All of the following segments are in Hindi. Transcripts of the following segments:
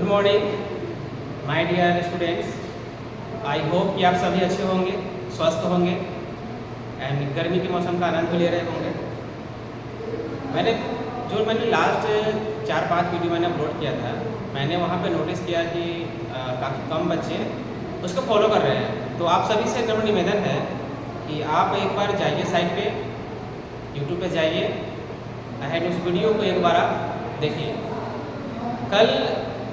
Morning my dear students. I hope कि आप सभी अच्छे होंगे, स्वस्थ होंगे एंड गर्मी के मौसम का आनंद भी ले रहे होंगे। मैंने लास्ट 4-5 वीडियो मैंने अपलोड किया था, मैंने वहाँ पे नोटिस किया कि काफ़ी कम बच्चे उसको फॉलो कर रहे हैं। तो आप सभी से नम्र निवेदन है कि आप एक बार जाइए साइट पे, यूट्यूब पे जाइए एंड उस वीडियो को एक बार आप देखिए। कल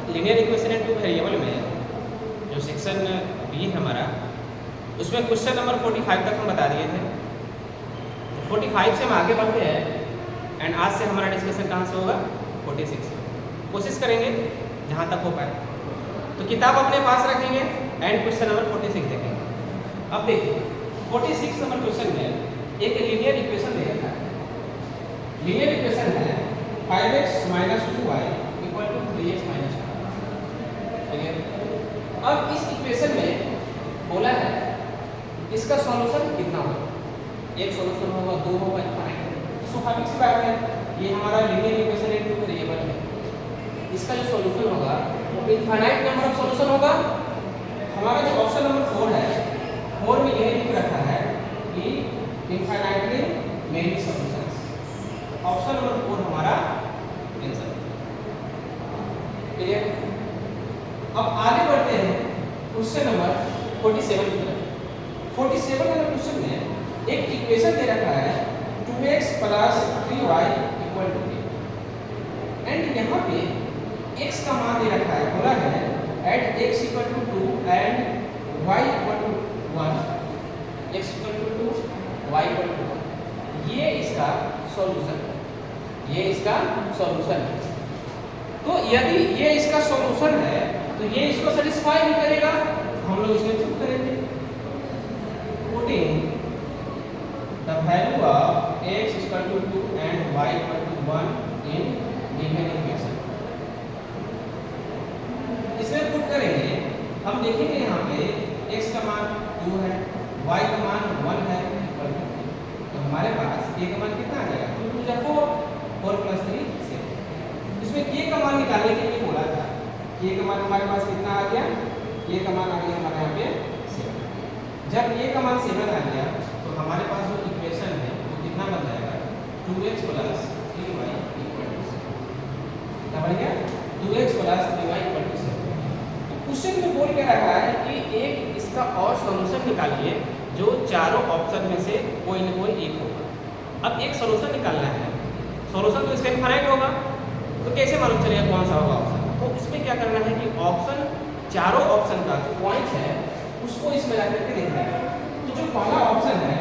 linear equation and two variable में जो सेक्शन बी है हमारा, उसमें क्वेश्चन नंबर 45 तक हम बता दिए थे। 45 से हम आगे बढ़ते हैं एंड आज से हमारा डिस्कशन कहाँ से होगा, 46 से। कोशिश करेंगे जहाँ तक हो पाए। तो किताब अपने पास रखेंगे एंड क्वेश्चन नंबर 46 देखेंगे। अब देखिए 46 नंबर क्वेश्चन में एक लीनियर इक्वेशन दे रखा है। लीनियर इक्वेशन है 5x - 2y = 3x - 1। ठीक है, अब इस इक्वेशन में बोला है इसका सॉल्यूशन कितना होगा। एक सॉल्यूशन होगा, दो होगा, इनफाइनाइट। स्वाभाविक सी बात है, ये हमारा लीनियर इक्वेशन है, टू वेरिएबल है। इसका जो सॉल्यूशन होगा वो इनफाइनाइट नंबर ऑफ सॉल्यूशन होगा। हमारा जो ऑप्शन नंबर 4 है, 4 में यह लिख रखा है कि infinitely many solutions. Option number 4 हमारा आंसर। क्लियर? अब आगे बढ़ते हैं क्वेश्चन नंबर 47 की तरफ। 47 नंबर क्वेश्चन में एक इक्वेशन दे रखा है 2x + 3y = 8 एंड यहाँ पे x का मान दे रखा है। बोला है eight x = 2 and y = 1। x = 2, y = 1। ये इसका सॉल्यूशन है। ये इसका सॉल्यूशन है। तो यदि ये इसका सॉल्यूशन है तो ये इसको सेटिस्फाई नहीं करेगा, हम लोग इसमें चुप करेंगे। Putting the value of x = 2 and y = 1 in given equation. इसमें पुट करेंगे, हम देखेंगे यहाँ पे x का मान 2 है, y का मान 1 है, तो हमारे पास a का मान कितना आ जाएगा, 2 × 4, 4 + 3 6। इसमें k का मान निकालने के लिए बोला था। k का मान हमारे पास कितना आ गया, k का मान आ गया हमारे यहाँ पे 7। जब k का मान 7 आ गया तो हमारे पास जो इक्वेशन है वो कितना बन जाएगा, 2x + 3y = 7। क्या बन गया, 2x + 3y = 7। तो क्वेश्चन में बोल के रखा है कि एक इसका और सॉल्यूशन निकालिए जो चारों ऑप्शन में से कोई ना कोई एक होगा। अब एक सॉल्यूशन निकालना है, सॉल्यूशन तो इसका इनफाइनाइट होगा, तो कैसे मालूम चलेगा कौन सा होगा ऑप्शन। तो इसमें क्या करना है कि ऑप्शन, चारों ऑप्शन का जो पॉइंट है उसको इसमें रख करके देखना है। तो जो पहला ऑप्शन है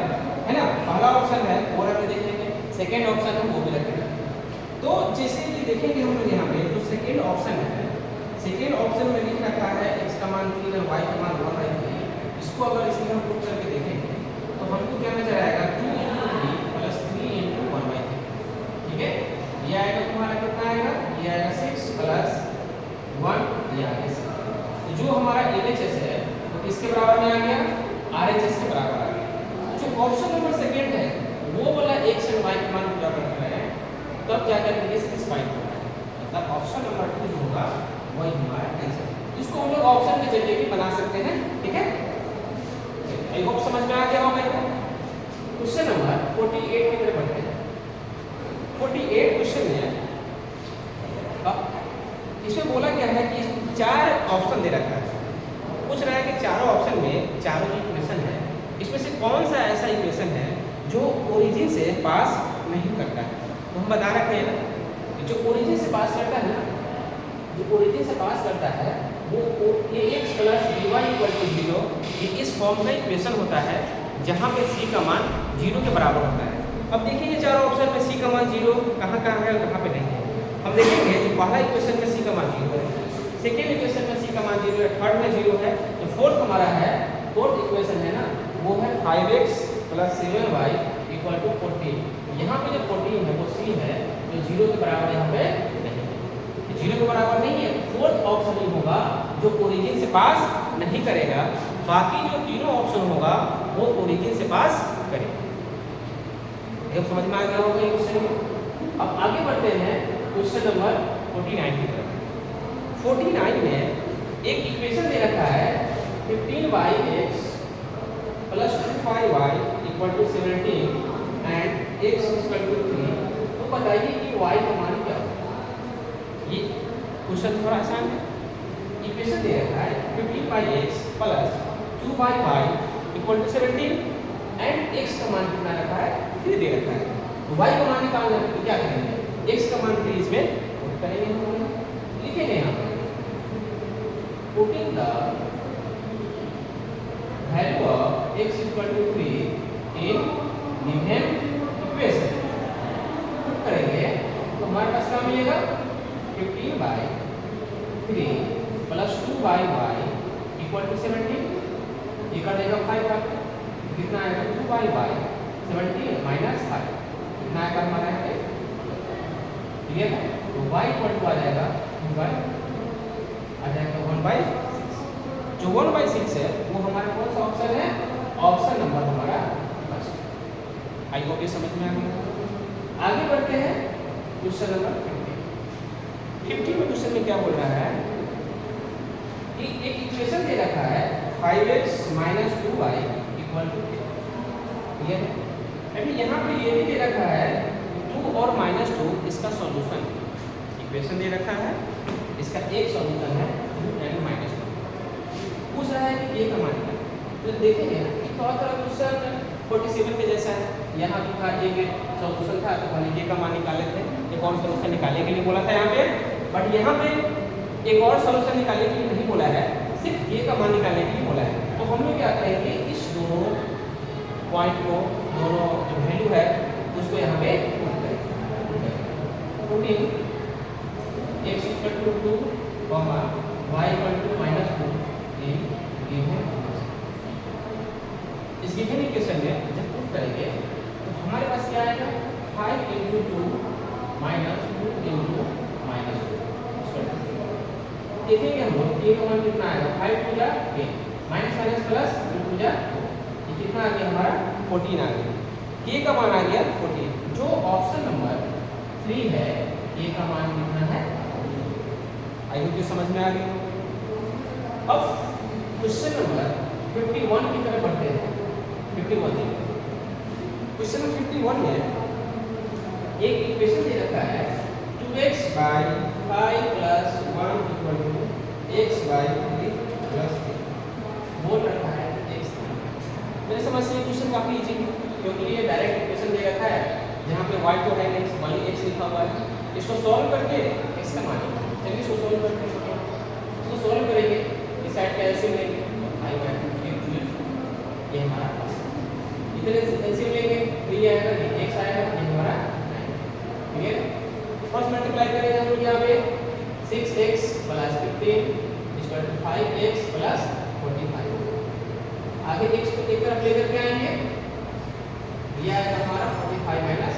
ना, पहला ऑप्शन है वो रख के देखेंगे, सेकंड ऑप्शन है वो भी रखेंगे। तो जैसे कि देखेंगे हम लोग यहाँ पे, तो सेकंड ऑप्शन है, सेकंड ऑप्शन में लिख रखा है x का मान 3 और y का मान 1 है। इसको अगर इसमें हम पुट करके देखेंगे तो हमको क्या नजर आएगा, 2 × 3 + 3 × 1/3। ठीक है, ये आएगा तुम्हारा कितना आएगा, ये आएगा 6 + 1, ये आ गया 7। तो जो हमारा LHS है वो किसके बराबर में आ गया, RHS के बराबर आ गया। जो ऑप्शन नंबर सेकंड है वो वाला x और y के मान पूरा कर रहे हैं, तब जाकर ये सेटिस्फाई होगा। मतलब ऑप्शन नंबर 2 जो होगा वही हमारा आंसर। इसको हम लोग ऑप्शन के जरिए भी बना सकते हैं। ठीक है, आई होप समझ में आ गया होगा। क्वेश्चन नंबर 48 की तरफ बढ़ते हैं। 48 क्वेश्चन में इसमें बोला क्या है कि 4 ऑप्शन दे रखा है। पूछ रहा है कि चारों ऑप्शन में चारों जो इक्वेशन है इसमें से कौन सा ऐसा इक्वेशन है जो ओरिजिन से पास नहीं करता है। तो हम बता रखे हैं ना कि जो ओरिजिन से पास करता है ना, जो ओरिजिन से पास करता है वो ax + by = 0। ये इस फॉर्म का इक्वेशन होता है जहाँ पे c का मान 0 के बराबर होता है। अब देखिए चारों ऑप्शन में c का मान 0 कहाँ कहाँ है और कहाँ पे नहीं है। हम देखेंगे कि पहला इक्वेशन में c का मान 0 है, सेकेंड इक्वेशन में c का मान 0 है, थर्ड में 0 है। तो फोर्थ हमारा है, फोर्थ इक्वेशन है ना वो है 5x + 7y = 14। यहाँ पे जो 14 है वो c है, जो 0 के बराबर यहाँ पे नहीं है, 0 के बराबर नहीं है। फोर्थ ऑप्शन ही होगा जो ओरिजिन से पास नहीं करेगा, बाकी जो तीनों ऑप्शन होगा वो ओरिजिन से पास करेगा। ये समझ में आ गया होगा क्वेश्चन में। अब आगे बढ़ते हैं क्वेश्चन नंबर 49 की तरफ। 49 में एक इक्वेशन दे रखा है 15y(x) plus 2y equal to 17 and x equal to 3। तो बताइए कि y का मान क्या होगा। ये क्वेश्चन थोड़ा आसान है। इक्वेशन दे रखा है 15y(x) plus 2y equal to 17 and x का मान कितना रखा है 3 दे रखा है। तो y का मान निकालना है तो क्या करेंगे, x का मान 3 इसमें पुट करेंगे। हम लोग लिखेंगे यहाँ पे putting the value of x equal to 3 in given equation करेंगे तो हमारे पास क्या मिलेगा 15/3 प्लस 2y इक्वल टू 17। ये कर देगा 5 का कितना आएगा 2y 17 माइनस 5 कितना आएगा हमारा है क्लियर है। तो y इक्वल टू आ जाएगा 2y आ जाएगा 1/6। जो 1/6 है वो हमारा कौन सा ऑप्शन है, ऑप्शन नंबर हमारा फर्स्ट। आई होप ये समझ में आ गया। आगे बढ़ते हैं क्वेश्चन नंबर 50 में क्वेश्चन में क्या बोल रहा है कि एक इक्वेशन दे रखा है 5x minus 2y equal to 3। Clear है। अभी यहाँ पे ये भी दे रखा है 2 और -2 इसका सॉल्यूशन इक्वेशन दे रखा है। इसका एक सॉल्यूशन है 2 एंड -2। पूछ रहा है कि ये का मान क्या है। तो देखेंगे ना कि थोड़ा थोड़ा क्वेश्चन 47 के जैसा है। यहाँ भी था ये सॉल्यूशन था तो पहले ये का मान निकाले थे, एक और सॉल्यूशन निकालने के लिए बोला था यहाँ पे। बट यहाँ पे एक और सॉल्यूशन निकालने के लिए नहीं बोला है, सिर्फ ये का मान निकालने के लिए बोला है। तो हम लोग क्या करेंगे इस दोनों पॉइंट को, दोनों जो वैल्यू है उसको यहाँ पे पुट करेंगे। Putting x equal to 2 y equal to -2 in given इस गिवन इक्वेशन में जब पुट करेंगे तो हमारे पास क्या आएगा 5 × 2 -2 × -2। देखेंगे हम लोग a का मान कितना आएगा 5 2 जा 10 माइनस माइनस प्लस 2 2 जा 4। ये कितना आ गया हमारा 14 आ गया। k का मान आ गया 14। जो ऑप्शन नंबर 3 है a का मान कितना है, आई होप ये समझ में आ गया। अब क्वेश्चन नंबर 51 की तरफ बढ़ते हैं। 51 क्वेश्चन नंबर 51 में एक इक्वेशन दे रखा है 2x by 5 plus 1 equal to x by 3 plus 3 बोल रखा है x। मेरे समझ से क्वेश्चन काफी इजी है क्योंकि ये डायरेक्ट इक्वेशन दे रखा है जहाँ पे y तो है नहीं, वही x लिखा हुआ है। इसको सॉल्व करके x का मान चलिए इसको सॉल्व करते हैं। इसको सॉल्व करेंगे इस साइड का एलसीएम लेंगे 5/2 ये हमारा इधर एलसीएम लेंगे तो ये आएगा x आएगा ये हमारा 9। ठीक है। फर्स्ट मल्टीप्लाई करेंगे हम लोग यहाँ पे 6x plus 15 equal to 5x plus 45। आगे x को एक तरफ लेकर के आएंगे, ये आएगा हमारा 45 माइनस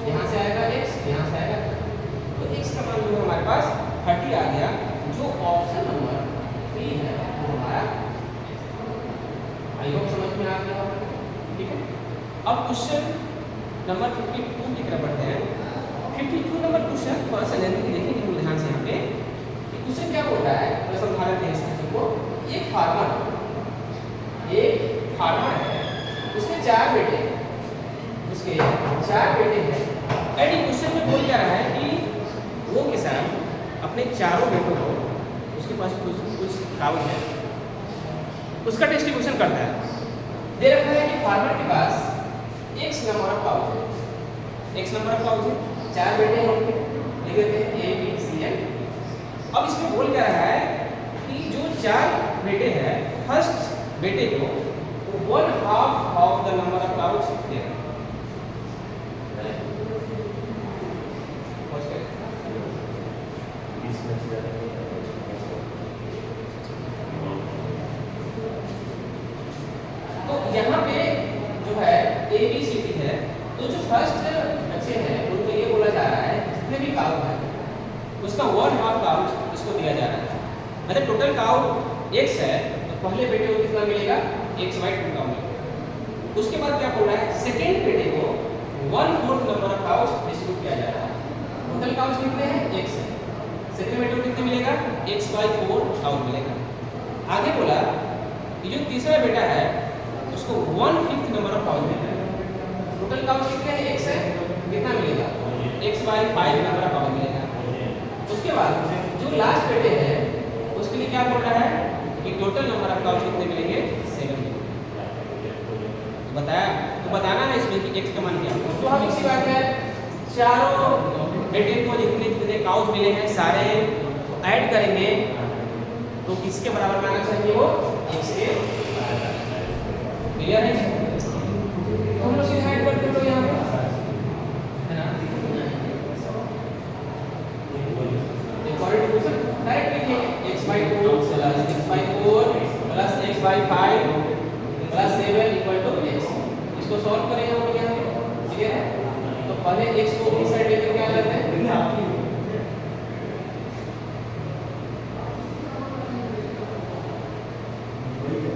यहाँ से आएगा x, यहाँ से आएगा तो x का मान जो हमारे पास 30 आ गया। जो ऑप्शन नंबर 3 है वो हमारा आई होप समझ में आ गया। ठीक है। अब क्वेश्चन नंबर 52 की तरफ बढ़ते हैं। 52 नंबर क्वेश्चन थोड़ा सा लेने की देखेंगे हम ध्यान से यहाँ पे। क्वेश्चन क्या बोल रहा है तो समझा लेते हैं इस क्वेश्चन को। एक फार्मर है, उसके 4 बेटे हैं, उसके 4 बेटे हैं। एंड क्वेश्चन में बोल क्या रहा है कि वो किसान अपने चारों बेटों को, उसके पास कुछ काउज है, उसका डिस्ट्रीब्यूशन करता है। दे रखा है कि फार्मर के पास x नंबर ऑफ काउज है, x नंबर ऑफ काउज है, 4 बेटे हैं उनके, लिख देते हैं A B C N। अब इसमें बोल क्या रहा है कि जो 4 बेटे हैं, फर्स्ट बेटे को 1/2 of the number of cows देना। तो यहाँ पे जो है A B C D है, तो जो फर्स्ट बच्चे हैं उनको ये बोला जा रहा है जितने भी काउ है उसका 1/2 काउ इसको दिया जा रहा है। मतलब टोटल काउ x है तो पहले बेटे को कितना मिलेगा x/2 काउ मिलेगा। उसके बाद क्या बोल रहा है सेकेंड बेटे को 1/4 नंबर ऑफ काउ डिस्ट्रीब्यूट किया जा रहा है। टोटल काउ कितने हैं x है, सेकंड मेथड कितने मिलेगा x/4 आउट मिलेगा। आगे बोला ये जो तीसरा बेटा है उसको 1/5 नंबर ऑफ काउच मिलना है। टोटल काउच कितने हैं x है, कितना मिलेगा x/5 नंबर ऑफ काउच मिलेगा। उसके बाद जो लास्ट बेटे है उसके लिए क्या बोल रहा है कि टोटल नंबर ऑफ काउच कितने मिलेंगे 7 मिलेंगे। बताया तो बताना है इसमें कि x का मान क्या है। तो हम इसी बात है चारों बेटे को जितने जितने काउच मिले हैं सारे ऐड करेंगे तो किसके बराबर आना चाहिए, वो x के बराबर। क्लियर है? तो हम लोग सीधे ऐड करते हैं तो यहाँ पे है ना डायरेक्ट लिखेंगे x/4 plus x/4 plus x/5 plus 7 equal to x। इसको सॉल्व करेंगे हम यहाँ पे। क्लियर है? तो पहले x को इस साइड लेकर क्या करते हैं,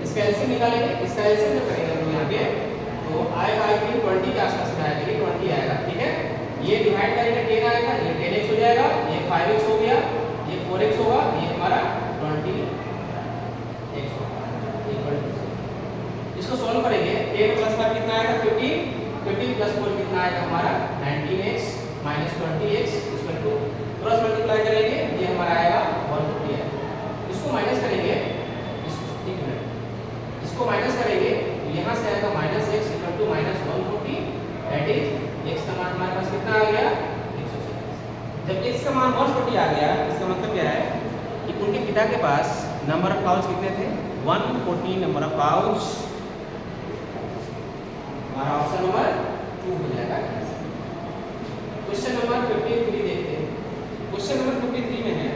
इसका एलसीएम निकालेंगे। इसका एलसीएम जो करेंगे हम यहाँ पे तो आएगा 20 के आसपास में आएगा, ये 20 आएगा। ठीक है, ये डिवाइड करेंगे 10 आएगा, ये 10x हो जाएगा, ये 5x हो गया, ये 4x होगा, ये हमारा 20x होगा। इसको सॉल्व करेंगे 10 प्लस 5 कितना आएगा 15, 15 प्लस 4 कितना आएगा हमारा 19x minus 20x equal to cross multiply करेंगे ये हमारा आएगा 150 है। इसको माइनस करेंगे, इसको माइनस करेंगे तो यहाँ से आएगा minus x equal to minus 140 that is x का मान हमारे पास कितना आ गया 140। जब x का मान 140 आ गया इसका मतलब क्या है कि उनके पिता के पास नंबर ऑफ काउच कितने थे 140 नंबर ऑफ काउच। हमारा ऑप्शन नंबर 2 हो जाएगा। क्वेश्चन नंबर 53 देखते हैं। क्वेश्चन नंबर 53 में है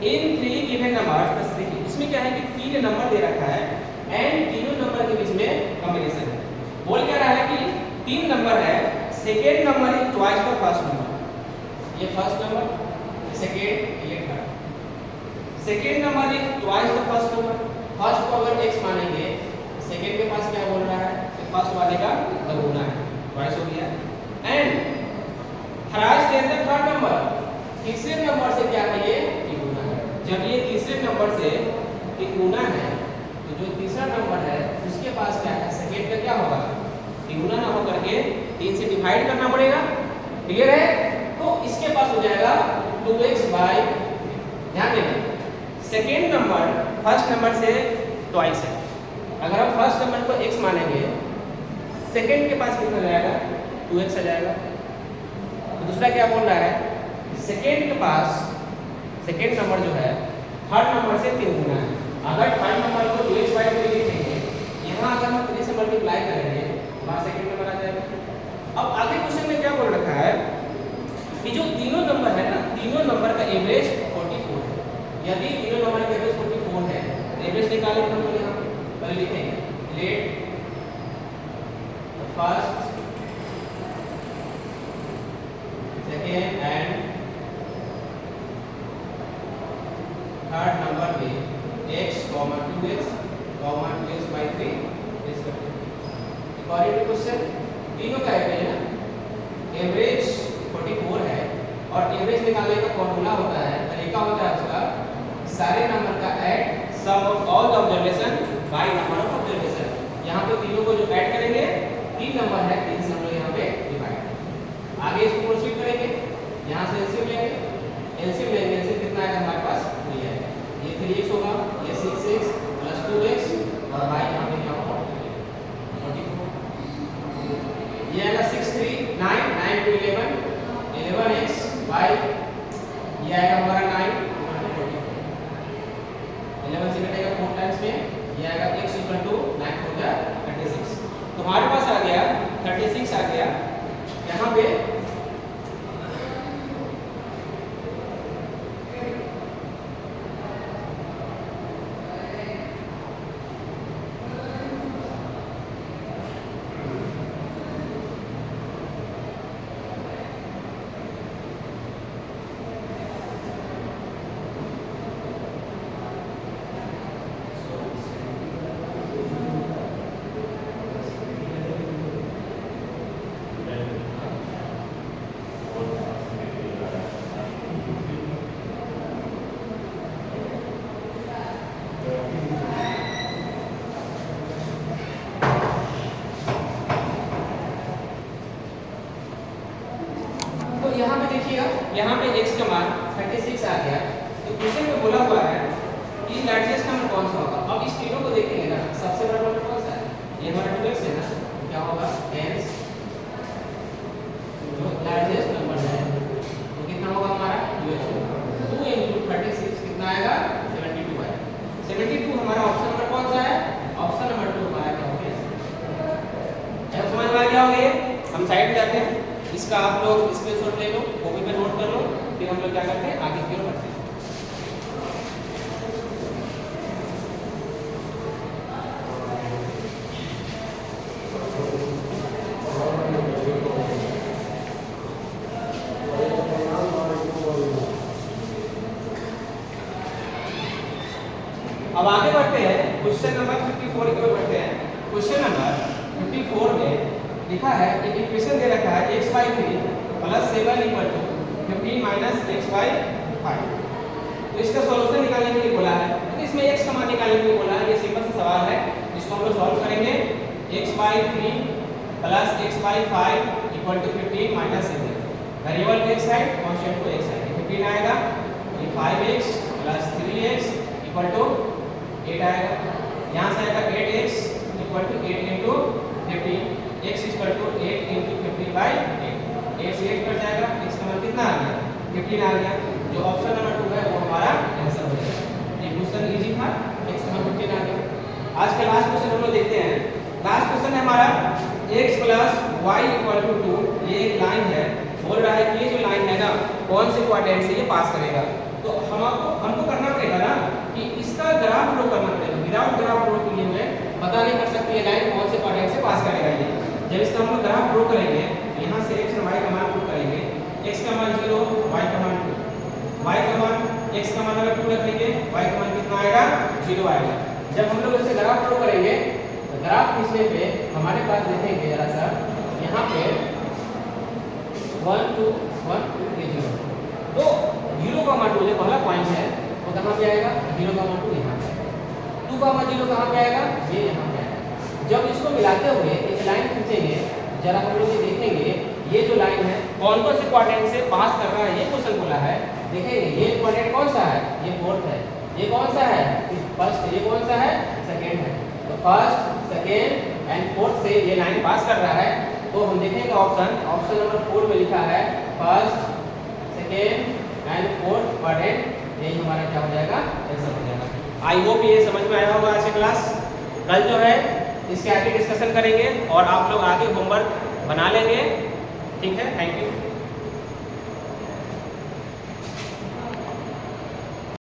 इन 3 गिवन नंबर्स, देखिए इसमें क्या है कि 3 नंबर दे रखा है एंड तीनों नंबर के बीच में कॉम्बिनेशन है। बोल क्या रहा है कि 3 नंबर है, second number is twice the first number. ये फर्स्ट नंबर, सेकेंड, ये third. Second number is twice the first number. First को अगर x मानेंगे, सेकेंड के पास क्या बोल रहा है कि फर्स्ट वाले का दोगुना है, ट्वाइस हो गया। And thrice then the third number, तीसरे नंबर से क्या है ये तिगुना है। जब ये तीसरे नंबर से तिगुना है तो जो तीसरा नंबर है उसके पास क्या है सेकेंड का क्या होगा तिगुना ना होकर के 3 से डिवाइड करना पड़ेगा। क्लियर है? तो इसके पास हो जाएगा 2x बाई, ध्यान देना सेकेंड नंबर फर्स्ट नंबर से ट्वाइस है। अगर हम फर्स्ट नंबर को x मानेंगे सेकेंड के पास कितना जाएगा 2x आ जाएगा। तो दूसरा क्या बोल रहा है सेकेंड के पास सेकेंड नंबर जो है थर्ड नंबर से 3 गुना है। अगर थर्ड नंबर को 2x बाई 3 लिखेंगे, यहाँ अगर हम 3 से मल्टीप्लाई करेंगे वहाँ सेकेंड नंबर आ जाएगा। अब आगे क्वेश्चन में क्या बोल रखा है कि जो तीनों नंबर है ना, तीनों नंबर का एवरेज 44 है। यदि तीनों नंबर का एवरेज 44 है, एवरेज निकालेंगे हम लोग यहाँ पर लिखेंगे let first second and third number में x, 2x, 2x by 3 according to question तीनों का एवरेज है ना, एवरेज 44 है और एवरेज निकालने का फॉर्मूला होता है, तरीका होता है उसका सारे नंबर का add sum of all the observation by number of observation. यहाँ पे तीनों को जो ऐड करेंगे 3 नंबर है, 3 से हम लोग यहाँ पे डिवाइड। आगे इसको प्रोसीड करेंगे, यहाँ से एलसीएम लेंगे, एलसीएम लेंगे, एलसीएम कितना आएगा हमारे पास 3 है, ये 3x होगा, ये 6x प्लस 2x और y यहाँ पे क्या होगा 44। ये आएगा 6 3 9 9 to 11 11x y, ये आएगा हमारा 9 11 से कटेगा 4 टाइम्स में, ये आएगा x इक्वल टू 9 हो गया 36। तो हमारे पास आ गया 36 आ गया। यहाँ पे देखिएगा यहाँ पे x का मान 36 आ गया। तो क्वेश्चन में बोला हुआ है कि लार्जेस्ट नंबर कौन सा होगा। अब इस तीनों को देखेंगे ना, सबसे बड़ा नंबर कौन सा है, ये हमारा 2x है ना, तो क्या होगा hence जो लार्जेस्ट नंबर है तो कितना होगा हमारा 2x होगा। 2 into 36 कितना आएगा 72 आएगा। 72 हमारा ऑप्शन नंबर कौन सा है, ऑप्शन नंबर 2 हमारा क्या हो गया। समझ में आ गया होगा ये। हम साइड में जाते हैं, इसका आप लोग स्क्रीनशॉट ले लो, कॉपी पे नोट कर लो, फिर हम लोग क्या करते हैं आगे की ओर बढ़ते हैं। अब आगे बढ़ते हैं क्वेश्चन नंबर 54 की ओर बढ़ते हैं। क्वेश्चन नंबर 54 में लिखा है एक इक्वेशन दे रखा है x/3 + 7 = 15 - x/5। तो इसका सॉल्यूशन निकालने के लिए बोला है। तो इसमें x का मान निकालने के लिए बोला है। ये सिंपल सा सवाल है, इसको हम लोग सॉल्व करेंगे। x/3 + x/5 = 15 - 7। वेरिएबल को एक साइड, कांस्टेंट को एक साइड। 15 आएगा, ये 5x + 3x = 8 आएगा। यहाँ से आएगा 8x = 8 × 15, x = 8 × 15/8। 8 से 8 कट जाएगा, x का मान कितना आ गया 15 आ गया। जो ऑप्शन नंबर 2 है वो हमारा आंसर हो जाएगा। ये क्वेश्चन इजी था, x का मान 15 आ गया। आज का लास्ट क्वेश्चन हम लोग देखते हैं। लास्ट क्वेश्चन है हमारा x + y = 2। ये एक लाइन है, बोल रहा है कि ये जो लाइन है ना कौन से क्वाड्रेंट से ये पास करेगा। तो हमको करना पड़ेगा ना कि इसका ग्राफ ड्रॉ करना पड़ेगा। विदाउट ग्राफ ड्रॉ के लिए मैं पता नहीं कर सकती ये लाइन कौन से क्वाड्रेंट से पास करेगा। ये जब इसका हम लोग ग्राफ ड्रॉ करेंगे, यहाँ से x और y का मान पुट करेंगे। x का मान 0, y का मान 2, y का मान x का मान अगर 2 रखेंगे, y का मान कितना आएगा 0 आएगा। जब हम लोग इसे ग्राफ ड्रॉ करेंगे तो ग्राफ खींचने पे हमारे पास देखेंगे जरा सा, यहाँ पे 1 2 1 2 3 0। तो 0 का मान 2 जो पहला पॉइंट है वो कहाँ पे आएगा, 0 का मान 2 यहाँ पे। 2 का मान 0 कहाँ पे आएगा, ये यहाँ पे आएगा। जब इसको मिलाते हुए एक लाइन खींचेंगे, जरा हम लोग ये देखेंगे ये जो लाइन है कौन कौन से क्वाड्रेंट से पास कर रहा है, ये क्वेश्चन बोला है। देखेंगे ये क्वाड्रेंट कौन सा है, ये फोर्थ है। ये कौन सा है, फर्स्ट। ये कौन सा है, सेकेंड है। तो फर्स्ट, सेकेंड एंड फोर्थ से ये लाइन पास कर रहा है। तो हम देखेंगे ऑप्शन नंबर 4 में लिखा है first, second and fourth quadrant. यही हमारा क्या हो जाएगा, आंसर हो जाएगा। आई होप ये समझ में आया होगा आज की क्लास। कल जो है इसके आगे डिस्कशन करेंगे और आप लोग आगे होमवर्क बना लेंगे। ठीक है, थैंक यू।